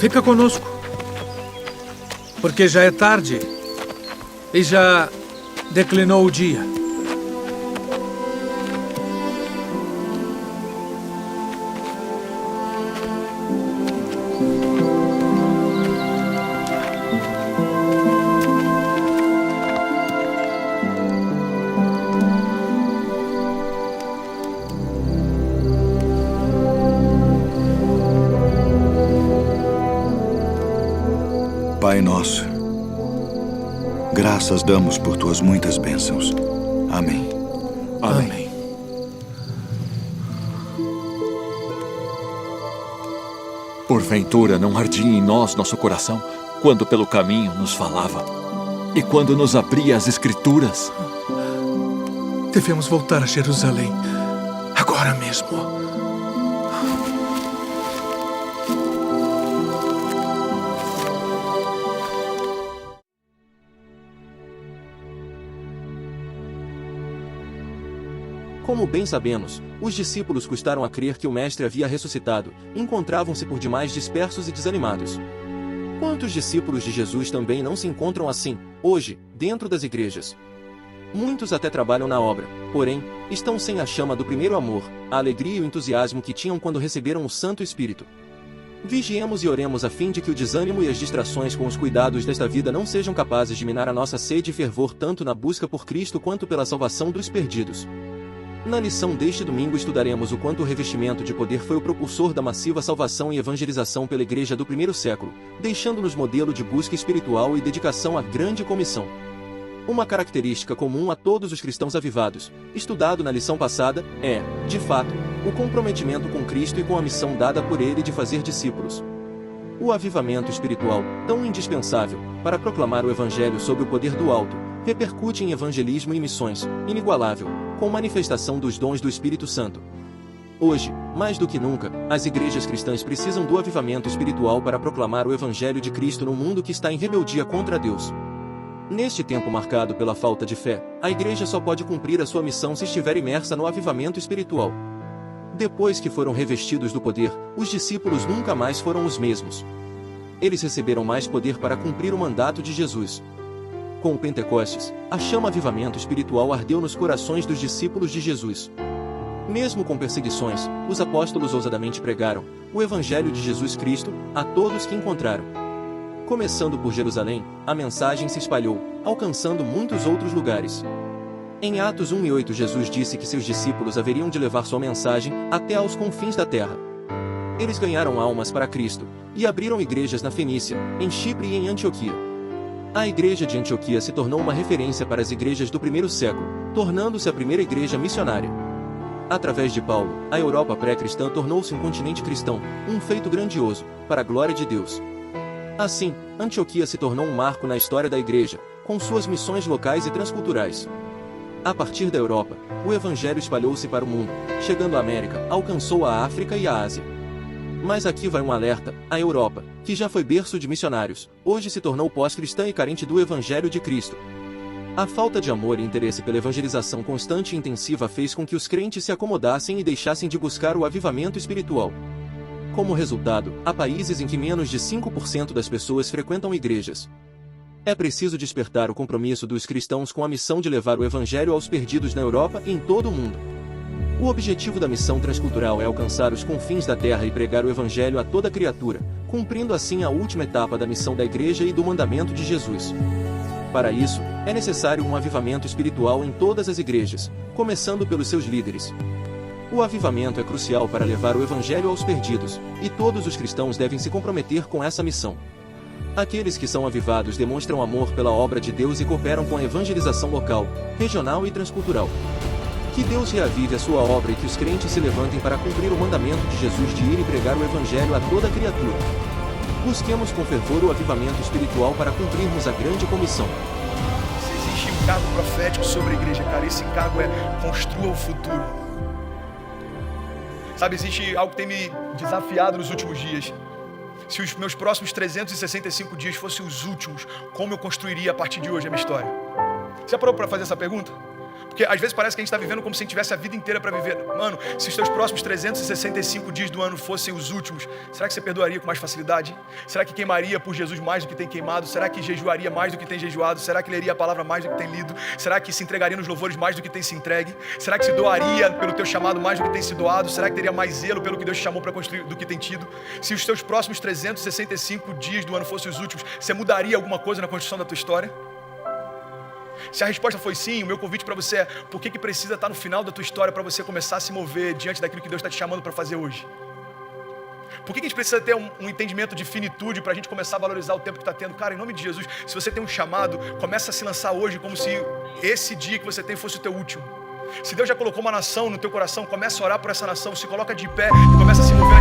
Fica conosco, porque já é tarde e já declinou o dia. Pai nosso, graças damos por tuas muitas bênçãos. Amém. Amém. Porventura não ardia em nós nosso coração, quando pelo caminho nos falava, e quando nos abria as Escrituras? Devemos voltar a Jerusalém, agora mesmo. Como bem sabemos, os discípulos custaram a crer que o Mestre havia ressuscitado, encontravam-se por demais dispersos e desanimados. Quantos discípulos de Jesus também não se encontram assim, hoje, dentro das igrejas? Muitos até trabalham na obra, porém, estão sem a chama do primeiro amor, a alegria e o entusiasmo que tinham quando receberam o Santo Espírito. Vigiemos e oremos a fim de que o desânimo e as distrações com os cuidados desta vida não sejam capazes de minar a nossa sede e fervor tanto na busca por Cristo quanto pela salvação dos perdidos. Na lição deste domingo estudaremos o quanto o revestimento de poder foi o propulsor da massiva salvação e evangelização pela Igreja do primeiro século, deixando-nos modelo de busca espiritual e dedicação à grande comissão. Uma característica comum a todos os cristãos avivados, estudado na lição passada, é, de fato, o comprometimento com Cristo e com a missão dada por Ele de fazer discípulos. O avivamento espiritual, tão indispensável para proclamar o Evangelho sob o poder do alto, repercute em evangelismo e missões, inigualável, com manifestação dos dons do Espírito Santo. Hoje, mais do que nunca, as igrejas cristãs precisam do avivamento espiritual para proclamar o Evangelho de Cristo num mundo que está em rebeldia contra Deus. Neste tempo marcado pela falta de fé, a igreja só pode cumprir a sua missão se estiver imersa no avivamento espiritual. Depois que foram revestidos do poder, os discípulos nunca mais foram os mesmos. Eles receberam mais poder para cumprir o mandato de Jesus. Com o Pentecostes, a chama avivamento espiritual ardeu nos corações dos discípulos de Jesus. Mesmo com perseguições, os apóstolos ousadamente pregaram o Evangelho de Jesus Cristo a todos que encontraram. Começando por Jerusalém, a mensagem se espalhou, alcançando muitos outros lugares. Em Atos 1:8 Jesus disse que seus discípulos haveriam de levar sua mensagem até aos confins da terra. Eles ganharam almas para Cristo, e abriram igrejas na Fenícia, em Chipre e em Antioquia. A igreja de Antioquia se tornou uma referência para as igrejas do primeiro século, tornando-se a primeira igreja missionária. Através de Paulo, a Europa pré-cristã tornou-se um continente cristão, um feito grandioso, para a glória de Deus. Assim, Antioquia se tornou um marco na história da igreja, com suas missões locais e transculturais. A partir da Europa, o evangelho espalhou-se para o mundo, chegando à América, alcançou a África e a Ásia. Mas aqui vai um alerta: a Europa, que já foi berço de missionários, hoje se tornou pós-cristã e carente do Evangelho de Cristo. A falta de amor e interesse pela evangelização constante e intensiva fez com que os crentes se acomodassem e deixassem de buscar o avivamento espiritual. Como resultado, há países em que menos de 5% das pessoas frequentam igrejas. É preciso despertar o compromisso dos cristãos com a missão de levar o Evangelho aos perdidos na Europa e em todo o mundo. O objetivo da missão transcultural é alcançar os confins da terra e pregar o Evangelho a toda criatura, cumprindo assim a última etapa da missão da Igreja e do mandamento de Jesus. Para isso, é necessário um avivamento espiritual em todas as igrejas, começando pelos seus líderes. O avivamento é crucial para levar o Evangelho aos perdidos, e todos os cristãos devem se comprometer com essa missão. Aqueles que são avivados demonstram amor pela obra de Deus e cooperam com a evangelização local, regional e transcultural. Que Deus reavive a sua obra e que os crentes se levantem para cumprir o mandamento de Jesus de ir e pregar o Evangelho a toda criatura. Busquemos com fervor o avivamento espiritual para cumprirmos a grande comissão. Se existe um cargo profético sobre a igreja, cara, esse cargo é construa o futuro. Sabe, existe algo que tem me desafiado nos últimos dias. Se os meus próximos 365 dias fossem os últimos, como eu construiria a partir de hoje a minha história? Você já parou para fazer essa pergunta? Porque Porque às vezes parece que a gente está vivendo como se a gente tivesse a vida inteira para viver. Mano, se os teus próximos 365 dias do ano fossem os últimos, será que você perdoaria com mais facilidade? Será que queimaria por Jesus mais do que tem queimado? Será que jejuaria mais do que tem jejuado? Será que leria a palavra mais do que tem lido? Será que se entregaria nos louvores mais do que tem se entregue? Será que se doaria pelo teu chamado mais do que tem se doado? Será que teria mais zelo pelo que Deus te chamou para construir do que tem tido? Se os teus próximos 365 dias do ano fossem os últimos, você mudaria alguma coisa na construção da tua história? Se a resposta foi sim, o meu convite para você é: por que precisa estar no final da tua história para você começar a se mover diante daquilo que Deus está te chamando para fazer hoje? Por que a gente precisa ter um entendimento de finitude para a gente começar a valorizar o tempo que está tendo? Cara, em nome de Jesus, se você tem um chamado, começa a se lançar hoje como se esse dia que você tem fosse o teu último. Se Deus já colocou uma nação no teu coração, começa a orar por essa nação, se coloca de pé e começa a se mover